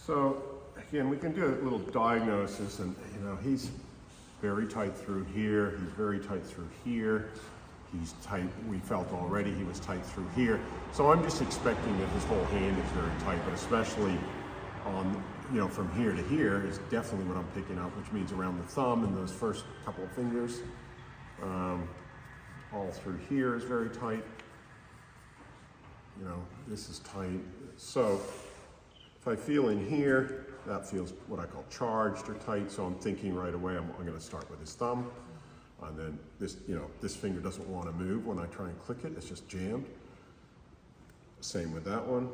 So again, we can do a little diagnosis, and he's very tight through here, he's very tight through here, he's tight, we felt already he was tight through here. So I'm just expecting that his whole hand is very tight, but especially on, from here to here is definitely what I'm picking up, which means around the thumb and those first couple of fingers. All through here is very tight. This is tight. So if I feel in here, that feels what I call charged or tight. So I'm thinking right away, I'm going to start with his thumb. And then this, this finger doesn't want to move when I try and click it. It's just jammed. Same with that one.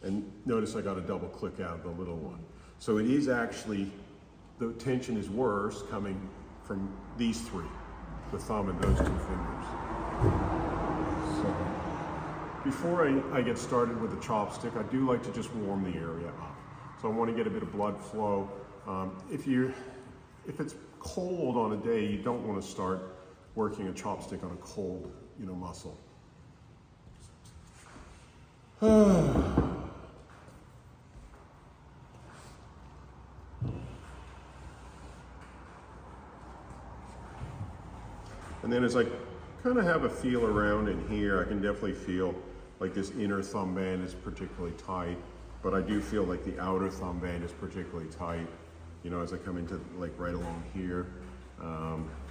And notice I got a double click out of the little one. So it is actually, the tension is worse coming from these three, the thumb and those two fingers. So before I get started with the chopstick, I do like to just warm the area up. So I want to get a bit of blood flow. If it's cold on a day, you don't want to start working a chopstick on a cold, muscle. And then as I kind of have a feel around in here, I can definitely feel like this inner thumb band is particularly tight, but I do feel like the outer thumb band is particularly tight. As I come into like right along here,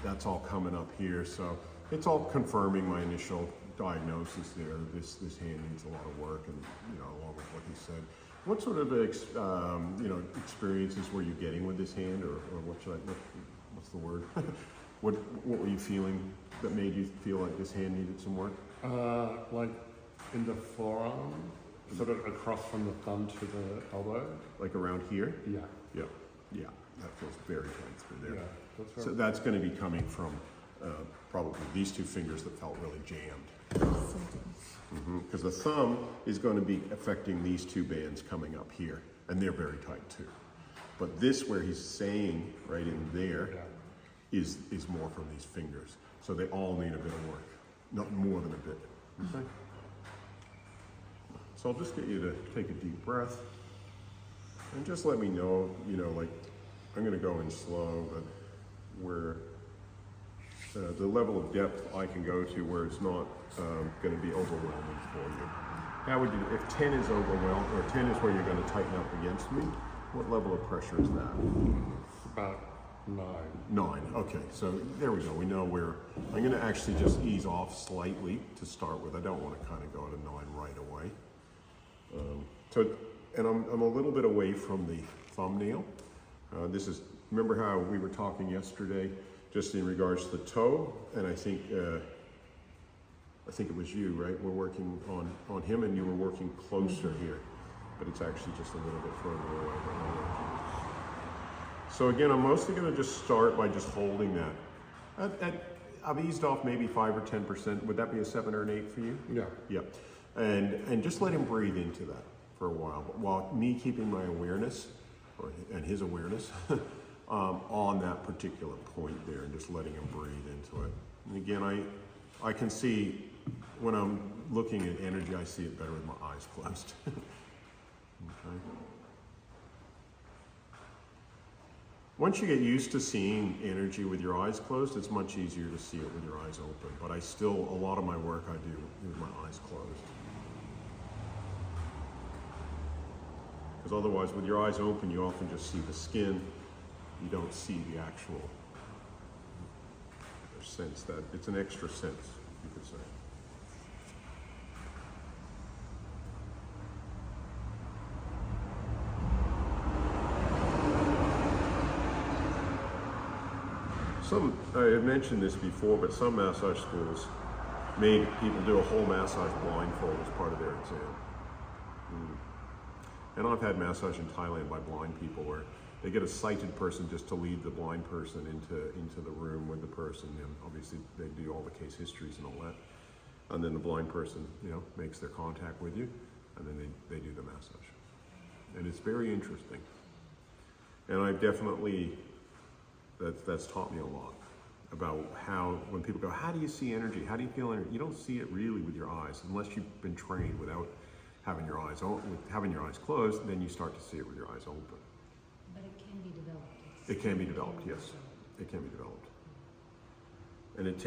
that's all coming up here. So it's all confirming my initial diagnosis there. This hand needs a lot of work, and along with what he said. What sort of experiences were you getting with this hand, or what's the word? What were you feeling that made you feel like this hand needed some work? Like in the forearm, sort of across from the thumb to the elbow. Like around here? Yeah. Yeah, that feels very tight through there. Yeah, that's right. So that's going to be coming from probably these two fingers that felt really jammed. Because the thumb is going to be affecting these two bands coming up here, and they're very tight too. But this, where he's saying right in there, is more from these fingers. So they all need a bit of work, not more than a bit. Okay. So I'll just get you to take a deep breath. And just let me know, like, I'm going to go in slow, but where the level of depth I can go to where it's not going to be overwhelming for you. How would you, if 10 is overwhelmed, or 10 is where you're going to tighten up against me, what level of pressure is that? About 9. 9, okay, so there we go. We know where, I'm going to actually just ease off slightly to start with. I don't want to kind of go to 9 right away. And I'm a little bit away from the thumbnail. Remember how we were talking yesterday, just in regards to the toe, and I think it was you, right? We're working on him, and you were working closer here, but it's actually just a little bit further away. So again, I'm mostly going to just start by just holding that. I've eased off maybe 5 or 10%. Would that be a 7 or an 8 for you? Yeah. Yeah. And just let him breathe into that for a while, while me keeping my awareness, and his awareness, on that particular point there, and just letting him breathe into it. And again, I can see, when I'm looking at energy, I see it better with my eyes closed. Okay. Once you get used to seeing energy with your eyes closed, it's much easier to see it with your eyes open. But a lot of my work I do with my eyes closed. Because otherwise, with your eyes open, you often just see the skin. You don't see the actual sense. That it's an extra sense, you could say. I have mentioned this before, but some massage schools made people do a whole massage blindfold as part of their exam. And I've had massage in Thailand by blind people where they get a sighted person just to lead the blind person into the room with the person, and obviously they do all the case histories and all that. And then the blind person, makes their contact with you, and then they do the massage. And it's very interesting. And I've definitely, that's taught me a lot about how, when people go, how do you see energy? How do you feel energy? You don't see it really with your eyes unless you've been trained without having your eyes closed, then you start to see it with your eyes open. But it can be developed. It can be developed, yes. It can be developed. And it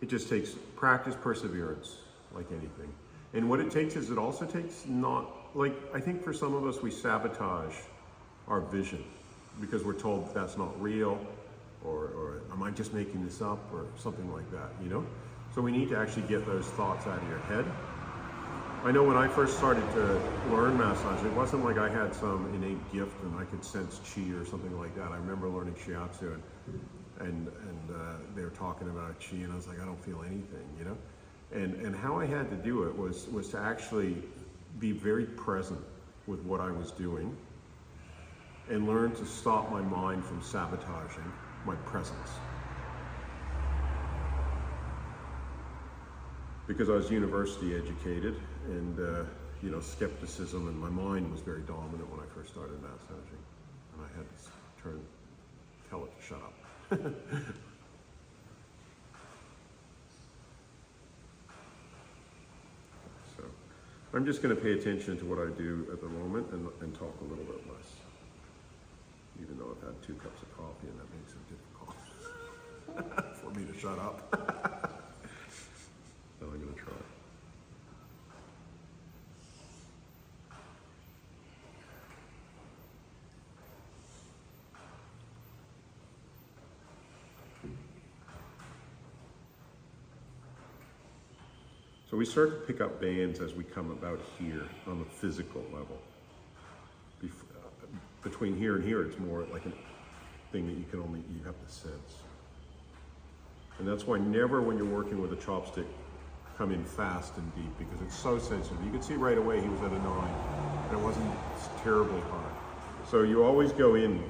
just takes practice, perseverance, like anything. And what it takes is, it also takes I think for some of us, we sabotage our vision because we're told that's not real, or am I just making this up, or something like that, you know? So we need to actually get those thoughts out of your head. I know when I first started to learn massage, it wasn't like I had some innate gift and I could sense chi or something like that. I remember learning shiatsu and they were talking about chi, and I was like, I don't feel anything, you know? And how I had to do it was to actually be very present with what I was doing and learn to stop my mind from sabotaging my presence. Because I was university educated, and you know, skepticism in my mind was very dominant when I first started massaging, and I had to tell it to shut up. So I'm just going to pay attention to what I do at the moment and talk a little bit less, even though I've had 2 cups of coffee, and that makes it difficult for me to shut up. So I'm going to try. So we start to pick up bands as we come about here on the physical level. Between here and here, it's more like a thing that you have to sense. And that's why never, when you're working with a chopstick, come in fast and deep, because it's so sensitive. You could see right away he was at a 9, and it wasn't terribly hard. So you always go in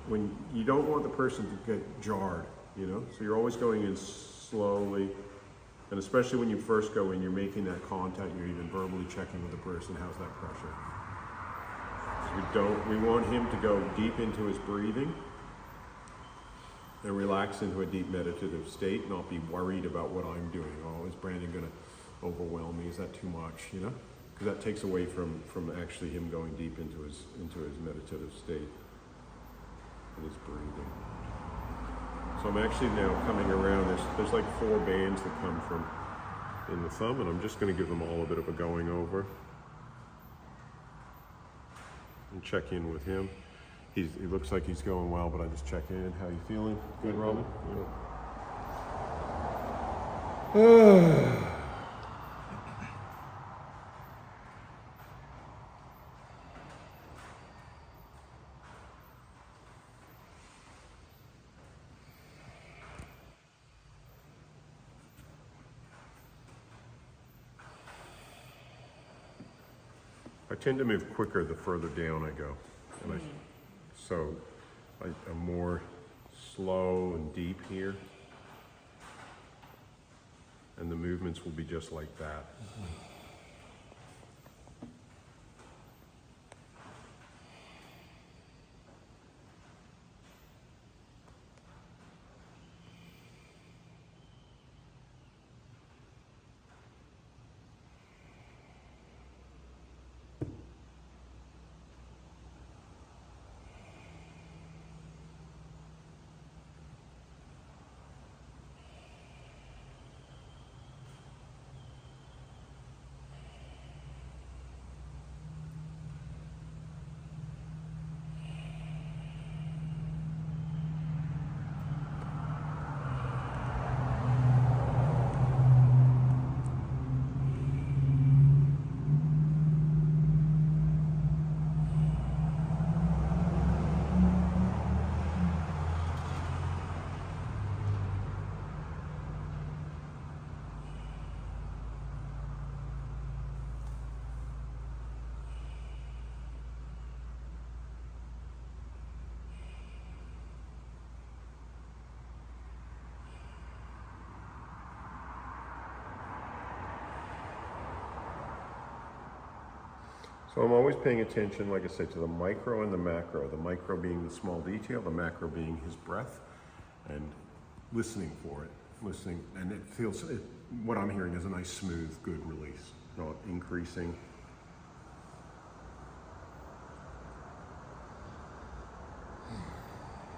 when you don't want the person to get jarred, you know? So you're always going in slowly, and especially when you first go in, you're making that contact, you're even verbally checking with the person, how's that pressure? We want him to go deep into his breathing and relax into a deep meditative state, not be worried about what I'm doing. Oh, is Brandon going to overwhelm me? Is that too much? You know, because that takes away from actually him going deep into his meditative state and his breathing. So I'm actually now coming around. There's like 4 bands that come from in the thumb, and I'm just going to give them all a bit of a going over and check in with him. He looks like he's going well, but I just check in. How you feeling? Good, Robin? Yeah. I tend to move quicker the further down I go. And so I'm more slow and deep here. And the movements will be just like that. So I'm always paying attention, like I said, to the micro and the macro. The micro being the small detail, the macro being his breath, and listening for it. Listening, and what I'm hearing is a nice, smooth, good release. not increasing.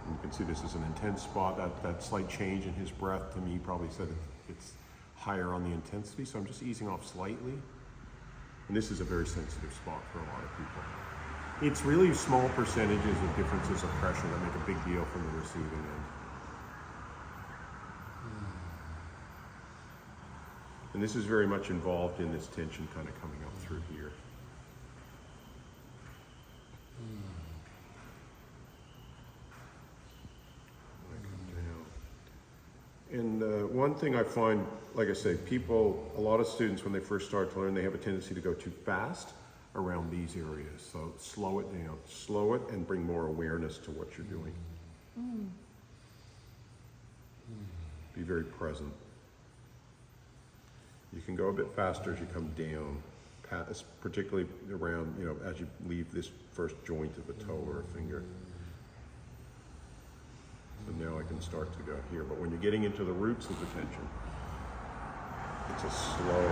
You can see this is an intense spot. That slight change in his breath to me probably said it's higher on the intensity, so I'm just easing off slightly. And this is a very sensitive spot for a lot of people. It's really small percentages of differences of pressure that make a big deal from the receiving end. And this is very much involved in this tension kind of coming up through here. And one thing I find, like I say, a lot of students, when they first start to learn, they have a tendency to go too fast around these areas. So slow it down, slow it, and bring more awareness to what you're doing. Be very present. You can go a bit faster as you come down, particularly around, as you leave this first joint of a toe or a finger. So now I can start to go here. But when you're getting into the roots of the tension, it's a slow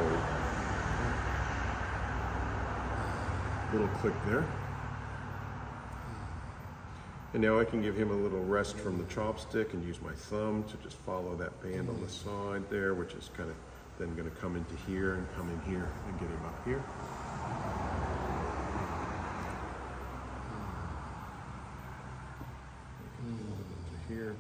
little click there. And now I can give him a little rest from the chopstick and use my thumb to just follow that band on the side there, which is kind of then going to come into here and come in here and get him up here. Here.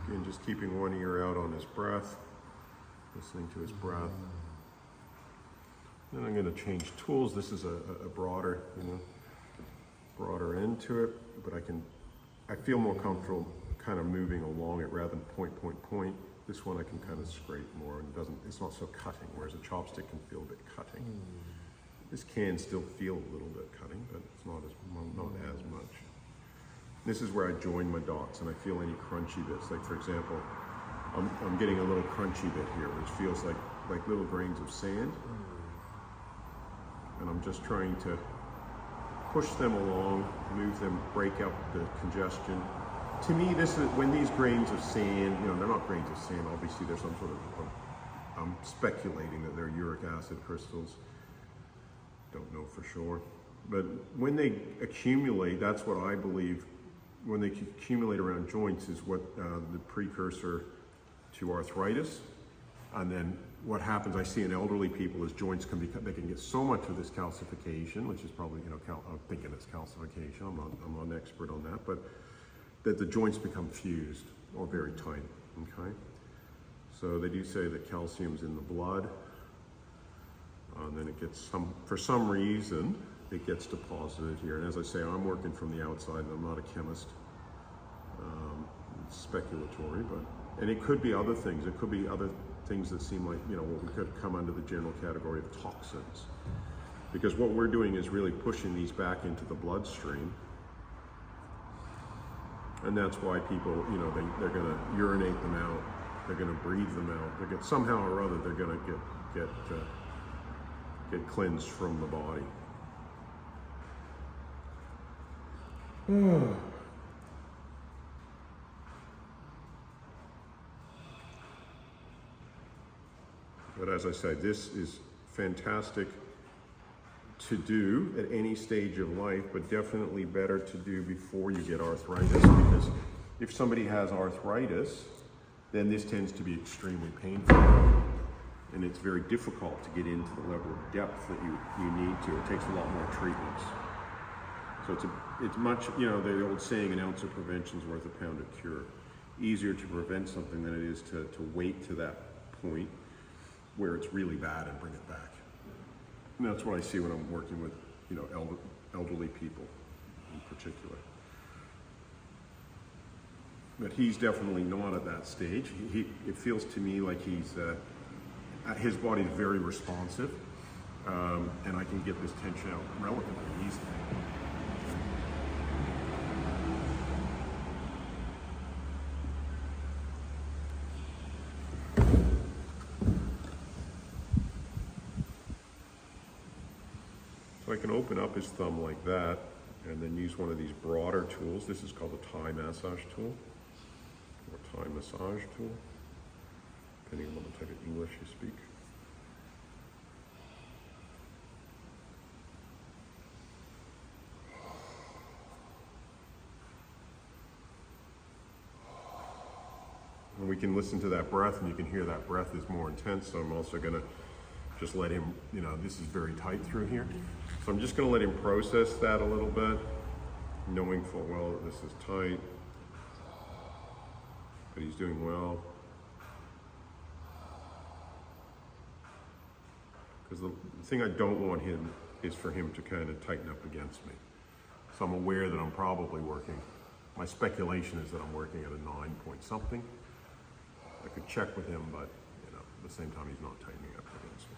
Again, just keeping one ear out on his breath, listening to his breath. Then I'm going to change tools. This is a broader, broader end to it, but I feel more comfortable kind of moving along it rather than point. This one I can kind of scrape more, and it's not so cutting, whereas a chopstick can feel a bit cutting. This can still feel a little bit cutting, but it's not as much. This is where I join my dots and I feel any crunchy bits. Like for example, I'm getting a little crunchy bit here, which feels like little grains of sand. And I'm just trying to push them along, move them, break up the congestion. To me, this is when these grains of sand, they're not grains of sand, obviously there's some sort of, I'm speculating that they're uric acid crystals. Don't know for sure. But when they accumulate, that's what I believe, when they accumulate around joints is what the precursor to arthritis. And then what happens, I see in elderly people, is joints they can get so much of this calcification, which is probably, I'm thinking it's calcification, I'm not an expert on that, but that the joints become fused or very tight, okay? So they do say that calcium's in the blood, and then it gets for some reason, it gets deposited here. And as I say, I'm working from the outside, and I'm not a chemist. It's speculatory, and it could be other things. It could be other things that seem like, what we could come under the general category of toxins. Because what we're doing is really pushing these back into the bloodstream. And that's why people, they're gonna urinate them out, they're gonna breathe them out, somehow or other, they're gonna get cleansed from the body. But as I said, this is fantastic to do at any stage of life, but definitely better to do before you get arthritis, because if somebody has arthritis, then this tends to be extremely painful. And it's very difficult to get into the level of depth that you need to. It takes a lot more treatments. So it's much, the old saying, an ounce of prevention is worth a pound of cure. Easier to prevent something than it is to wait to that point where it's really bad and bring it back. And that's what I see when I'm working with, elderly people in particular. But he's definitely not at that stage. It feels to me like his body's very responsive, and I can get this tension out relatively easily. So I can open up his thumb like that and then use one of these broader tools. This is called a Thai massage tool or Thai massage tool, depending on what type of English you speak. And we can listen to that breath, and you can hear that breath is more intense. So I'm also going to just let him, you know, this is very tight through here. So I'm just going to let him process that a little bit, knowing full well that this is tight, but he's doing well. Because the thing I don't want him is for him to kind of tighten up against me. So I'm aware that I'm probably working. My speculation is that I'm working at a 9 point something. I could check with him, but you know, at the same time, he's not tightening up against me.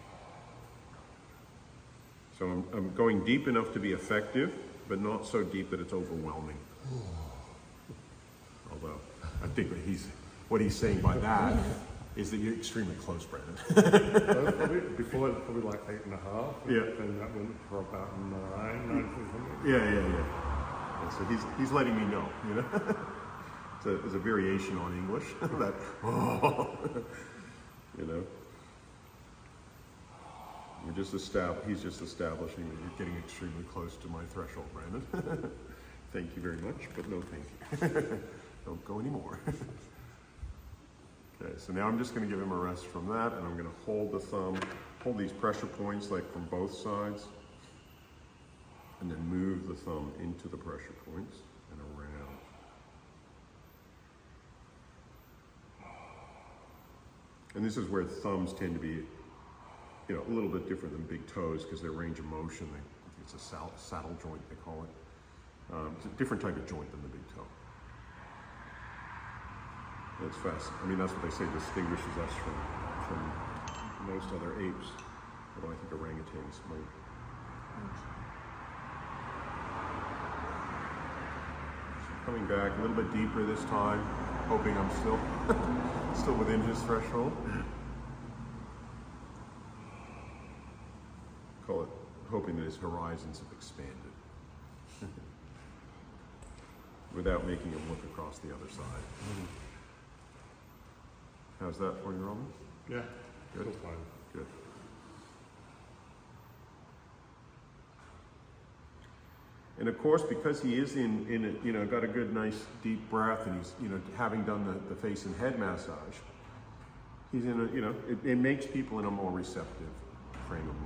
So I'm going deep enough to be effective, but not so deep that it's overwhelming. Although I think what he's saying by that is that you're extremely close, Brandon. Before it was probably like 8.5. Yeah. Then that went for about 9 something. Yeah. And so he's letting me know, you know. It's a variation on English that, you know. He's just establishing that you're getting extremely close to my threshold, Brandon. Thank you very much, but no thank you. Don't go anymore. Okay, so now I'm just going to give him a rest from that, and I'm going to hold the thumb, hold these pressure points like from both sides, and then move the thumb into the pressure points and around. And this is where thumbs tend to be, you know, a little bit different than big toes because their range of motion, I think it's a saddle joint, they call it. It's a different type of joint than the big toe. That's fast. I mean, that's what they say distinguishes us from most other apes. Although I think orangutans might. So coming back a little bit deeper this time, hoping I'm still within his threshold. Call it hoping that his horizons have expanded without making him look across the other side. How's that for you, Roman? Yeah. Good. Still fine. Good. And of course, because he is in a, you know, got a good, nice, deep breath, and he's, you know, having done the face and head massage, he's in a, you know, it makes people in a more receptive frame of